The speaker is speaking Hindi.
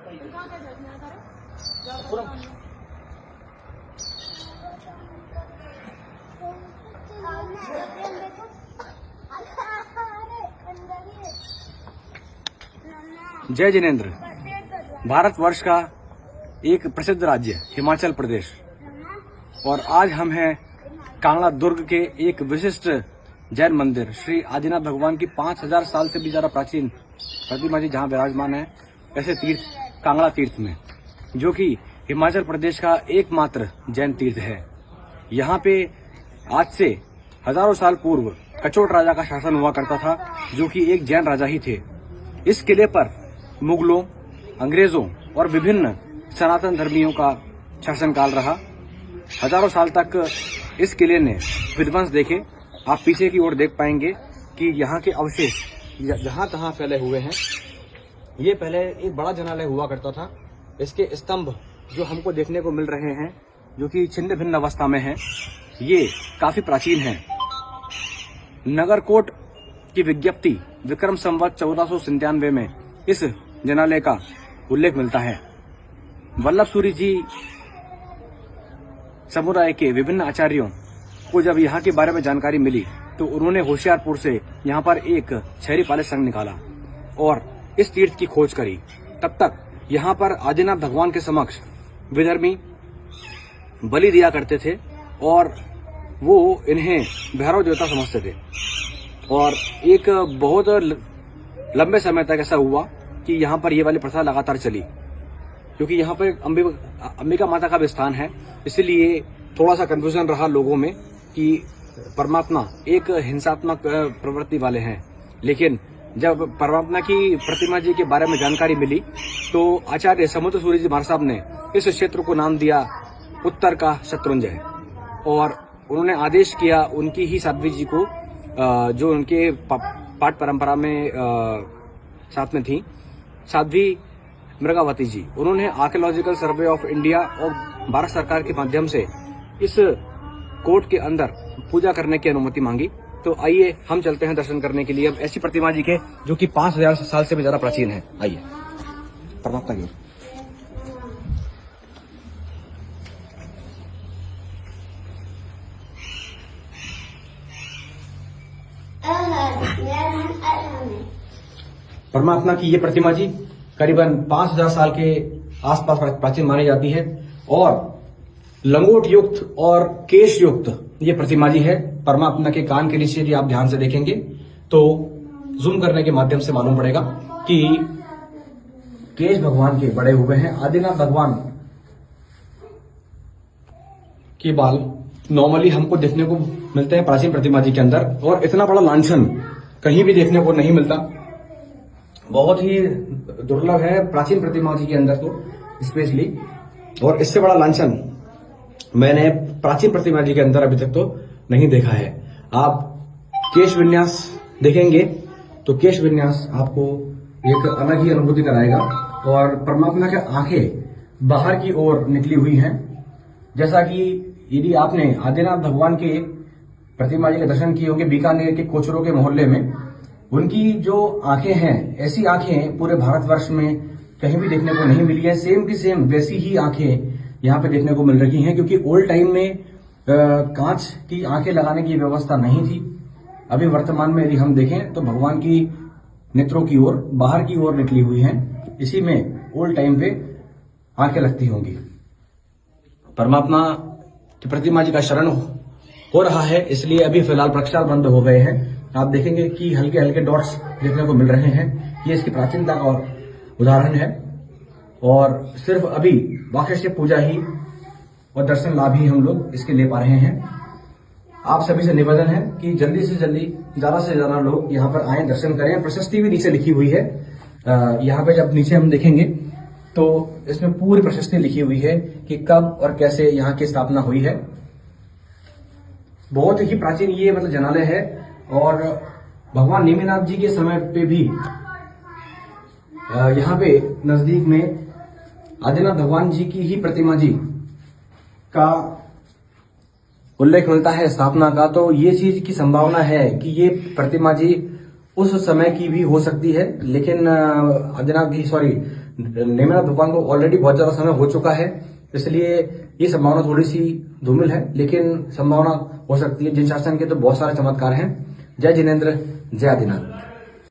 जय जिनेंद्र। भारतवर्ष का एक प्रसिद्ध राज्य हिमाचल प्रदेश, और आज हम हैं कांगड़ा दुर्ग के एक विशिष्ट जैन मंदिर श्री आदिनाथ भगवान की 5000 साल से भी ज्यादा प्राचीन प्रतिमा जी जहाँ विराजमान है ऐसे तीर्थ कांगड़ा तीर्थ में, जो कि हिमाचल प्रदेश का एकमात्र जैन तीर्थ है। यहाँ पे आज से हजारों साल पूर्व कचोट राजा का शासन हुआ करता था, जो कि एक जैन राजा ही थे। इस किले पर मुगलों, अंग्रेजों और विभिन्न सनातन धर्मियों का शासनकाल रहा। हजारों साल तक इस किले ने विध्वंस देखे। आप पीछे की ओर देख पाएंगे कि यहाँ के अवशेष जहाँ तहाँ फैले हुए हैं। ये पहले एक बड़ा जनालय हुआ करता था। इसके स्तंभ जो हमको देखने को मिल रहे हैं, जो कि छिन्न भिन्न अवस्था में हैं, ये काफी प्राचीन हैं। नगरकोट की विज्ञप्ति विक्रम संवत 1497 में इस जनालय का उल्लेख मिलता है। वल्लभ सूरी जी समुदाय के विभिन्न आचार्यों को जब यहाँ के बारे में जानकारी मिली तो उन्होंने होशियारपुर से यहाँ पर एक शहरी पालिश संघ निकाला और इस तीर्थ की खोज करी। तब तक यहाँ पर आदिनाथ भगवान के समक्ष विधर्मी बलि दिया करते थे और वो इन्हें भैरव देवता समझते थे। और एक बहुत लंबे समय तक ऐसा हुआ कि यहाँ पर ये वाली प्रथा लगातार चली, क्योंकि यहाँ पर अंबिका माता का भी स्थान है। इसलिए थोड़ा सा कंफ्यूजन रहा लोगों में कि परमात्मा एक हिंसात्मक प्रवृत्ति वाले हैं। लेकिन जब परमात्मा की प्रतिमा जी के बारे में जानकारी मिली तो आचार्य समुद्र सूरी जी महाराज साहब ने इस क्षेत्र को नाम दिया उत्तर का शत्रुंजय, और उन्होंने आदेश किया उनकी ही साध्वी जी को, जो उनके पाठ परंपरा में साथ में थी, साध्वी मृगावती जी। उन्होंने आर्कियोलॉजिकल सर्वे ऑफ इंडिया और भारत सरकार के माध्यम से इस कोर्ट के अंदर पूजा करने की अनुमति मांगी। तो आइए हम चलते हैं दर्शन करने के लिए अब ऐसी प्रतिमा जी के, जो कि 5000 साल से भी ज्यादा प्राचीन है। आइए परमात्मा की। परमात्मा की ये प्रतिमा जी करीबन 5000 साल के आसपास प्राचीन मानी जाती है और लंगोट युक्त और केश युक्त ये प्रतिमा जी है। परमात्मा के कान के नीचे यदि आप ध्यान से देखेंगे तो जूम करने के माध्यम से मालूम पड़ेगा कि केश भगवान के बड़े हुए हैं। आदिनाथ भगवान के बाल नॉर्मली हमको देखने को मिलते हैं प्राचीन प्रतिमा जी के अंदर, और इतना बड़ा लांछन कहीं भी देखने को नहीं मिलता। बहुत ही दुर्लभ है प्राचीन प्रतिमा जी के अंदर तो स्पेशली, और इससे बड़ा लांछन मैंने प्राचीन प्रतिमा जी के अंदर अभी तक तो नहीं देखा है। आप केश विन्यास देखेंगे तो केश विन्यास आपको एक अलग ही अनुभूति कराएगा, और परमात्मा की आंखें बाहर की ओर निकली हुई हैं। जैसा कि यदि आपने आदिनाथ भगवान के प्रतिमा जी के दर्शन किए होंगे बीकानेर के कोचरों के मोहल्ले में, उनकी जो आंखें हैं, ऐसी आंखें पूरे भारतवर्ष में कहीं भी देखने को नहीं मिली है। सेम की सेम वैसी ही आंखें यहाँ पे देखने को मिल रही हैं, क्योंकि ओल्ड टाइम में कांच की आंखें लगाने की व्यवस्था नहीं थी। अभी वर्तमान में यदि हम देखें तो भगवान की नेत्रों की ओर बाहर की ओर निकली हुई हैं। इसी में ओल्ड टाइम पे आंखें लगती होंगी। परमात्मा की प्रतिमा जी का शरण हो रहा है, इसलिए अभी फिलहाल प्रक्षाल बंद हो गए हैं। आप देखेंगे कि हल्के हल्के डॉट्स देखने को मिल रहे हैं। ये इसकी प्राचीनता का उदाहरण है, और सिर्फ अभी वाक्य पूजा ही और दर्शन लाभ ही हम लोग इसके ले पा रहे हैं। आप सभी से निवेदन है कि जल्दी से जल्दी ज्यादा से ज्यादा लोग यहाँ पर आए, दर्शन करें। प्रशस्ति भी नीचे लिखी हुई है। यहाँ पे जब नीचे हम देखेंगे तो इसमें पूरी प्रशस्ति लिखी हुई है कि कब और कैसे यहाँ की स्थापना हुई है। बहुत ही प्राचीन ये जनालय है, और भगवान नेमिनाथ जी के समय पे भी यहाँ पे नजदीक में आदिनाथ भगवान जी की ही प्रतिमा जी का उल्लेख मिलता है स्थापना का। तो ये चीज की संभावना है कि ये प्रतिमा जी उस समय की भी हो सकती है, लेकिन नेमिनाथ भगवान को ऑलरेडी बहुत ज्यादा समय हो चुका है, इसलिए ये संभावना थोड़ी सी धूमिल है, लेकिन संभावना हो सकती है। जिन शासन के तो बहुत सारे चमत्कार हैं। जय जिनेन्द्र, जय आदिनाथ।